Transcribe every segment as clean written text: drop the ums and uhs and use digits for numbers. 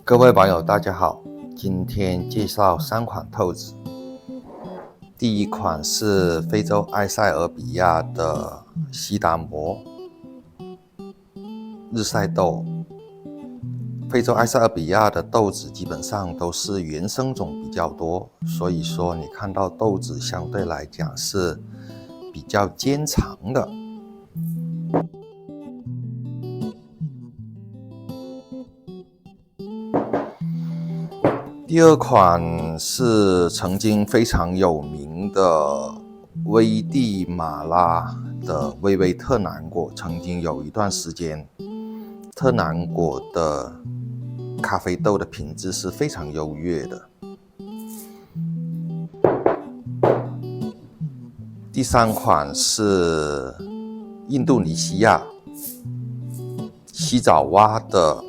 各位网友大家好，今天介绍3款豆子。第一款是非洲埃塞俄比亚的西达摩日晒豆。非洲埃塞俄比亚的豆子基本上都是原生种比较多，所以说你看到豆子相对来讲是比较尖长的。第二款是曾经非常有名的危地马拉的微微特南果，曾经有一段时间，特南果的咖啡豆的品质是非常优越的。第三款是印度尼西亚西爪哇的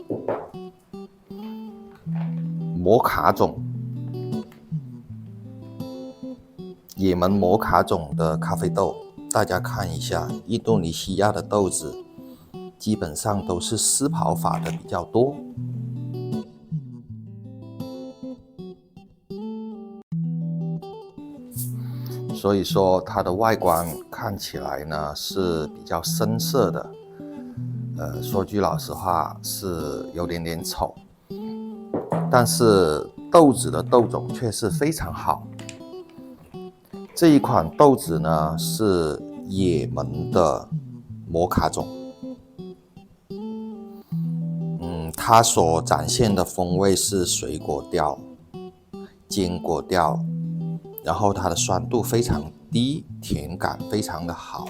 摩卡种，也门摩卡种的咖啡豆。大家看一下，印度尼西亚的豆子基本上都是湿刨法的比较多。所以说它的外观看起来呢是比较深色的，说句老实话是有点丑，但是豆子的豆种却是非常好。这一款豆子呢是也门的摩卡种，它所展现的风味是水果调、坚果调，然后它的酸度非常低，甜感非常的好。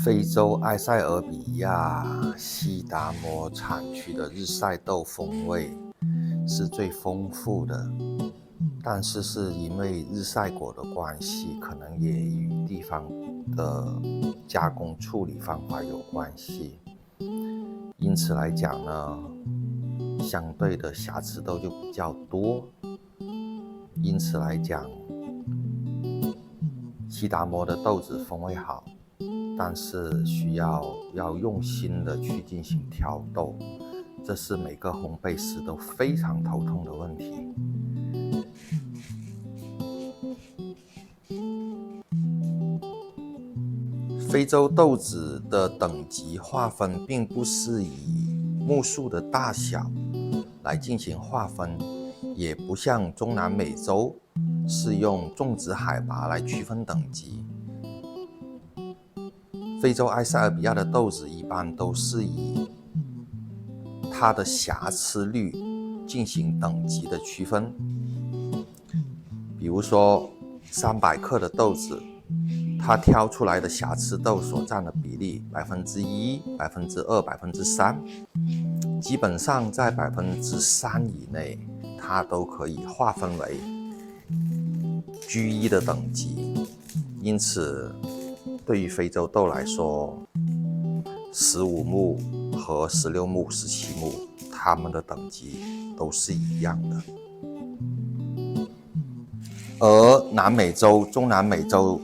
非洲埃塞俄比亚西达摩产区的日晒豆风味是最丰富的，但是因为日晒果的关系，可能也与地方的加工处理方法有关系，因此来讲呢，相对的瑕疵豆就比较多。因此来讲，西达摩的豆子风味好，但是需要用心的去进行挑豆，这是每个烘焙师都非常头痛的问题。非洲豆子的等级划分并不是以目数的大小来进行划分，也不像中南美洲是用种植海拔来区分等级。非洲埃塞俄比亚的豆子一般都是以它的瑕疵率进行等级的区分，比如说300克的豆子，它挑出来的瑕疵豆所占的比例1%、2%、3%，基本上在3%以内，它都可以划分为G1的等级。因此对于非洲豆来说，15目和16目、17目，它们的等级都是一样的。而南美洲、中南美洲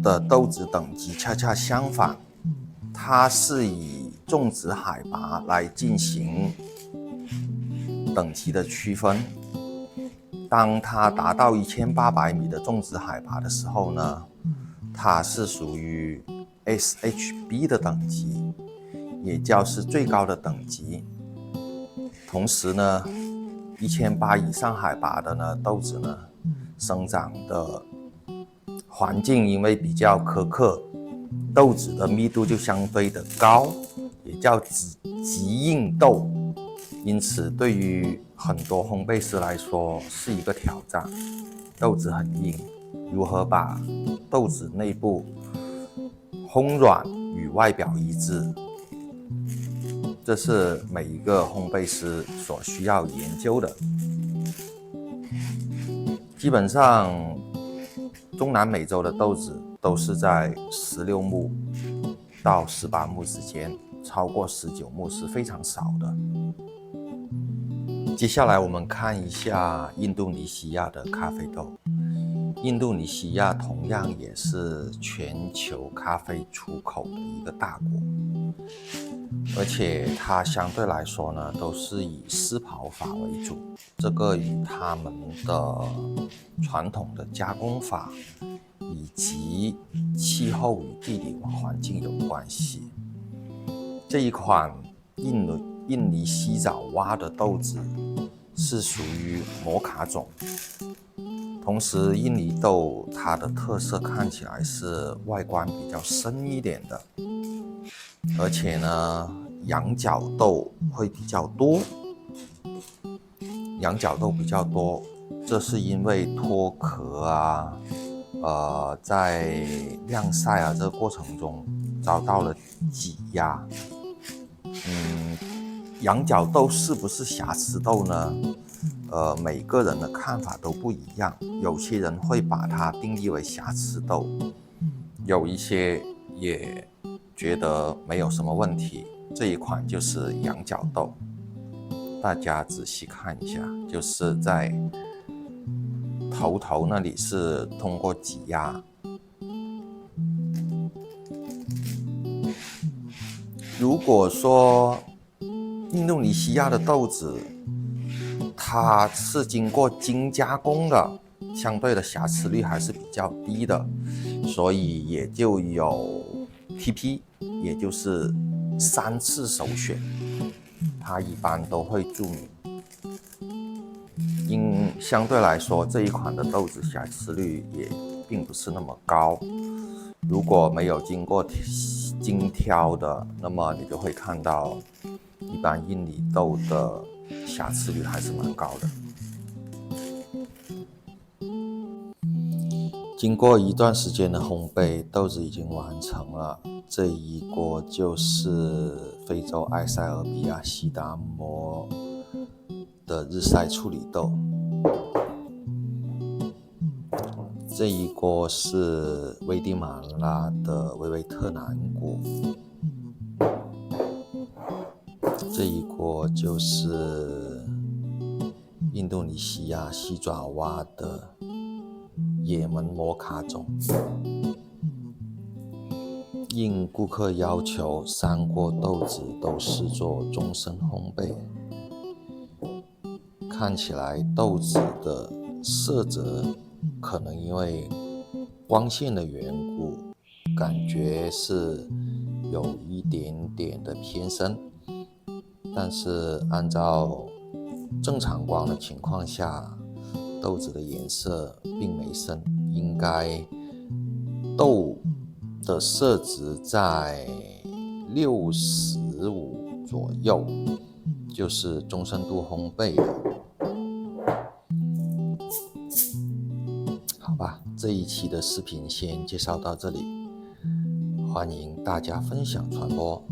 的豆子等级恰恰相反，它是以种植海拔来进行等级的区分。当它达到1800米的种植海拔的时候呢，它是属于 SHB 的等级，也就是最高的等级。同时呢，1800以上海拔的呢豆子呢，生长的环境因为比较苛刻，豆子的密度就相对的高，也叫极硬豆。因此对于很多烘焙师来说是一个挑战，豆子很硬，如何把豆子内部烘软与外表一致，这是每一个烘焙师所需要研究的。基本上中南美洲的豆子都是在16目到18目之间，超过19目是非常少的。接下来我们看一下印度尼西亚的咖啡豆。印度尼西亚同样也是全球咖啡出口的一个大国，而且它相对来说呢，都是以湿刨法为主，这个与他们的传统的加工法以及气候与地理环境有关系。这一款印尼西爪哇的豆子是属于摩卡种，同时印尼豆它的特色看起来是外观比较深一点的，而且呢羊角豆会比较多，这是因为脱壳在晾晒这个过程中遭到了挤压。羊角豆是不是瑕疵豆呢？每个人的看法都不一样，有些人会把它定义为瑕疵豆，有一些也觉得没有什么问题。这一款就是羊角豆，大家仔细看一下，就是在头那里是通过挤压。如果说印度尼西亚的豆子它是经过精加工的，相对的瑕疵率还是比较低的，所以也就有 TP， 也就是3次首选，它一般都会注明。相对来说，这一款的豆子瑕疵率也并不是那么高。如果没有经过精挑的，那么你就会看到一般印尼豆的瑕疵率还是蛮高的。经过一段时间的烘焙，豆子已经完成了。这一锅就是非洲埃塞俄比亚西达摩的日晒处理豆，这一锅是危地马拉的维维特南果，这一锅就是印度尼西亚西爪哇的也门摩卡种。应顾客要求，3锅豆子都是做终身烘焙。看起来豆子的色泽可能因为光线的缘故，感觉是有一点点的偏深，但是按照正常光的情况下，豆子的颜色并没深，应该豆的色值在65左右，就是终身度烘焙的。好吧，这一期的视频先介绍到这里，欢迎大家分享传播。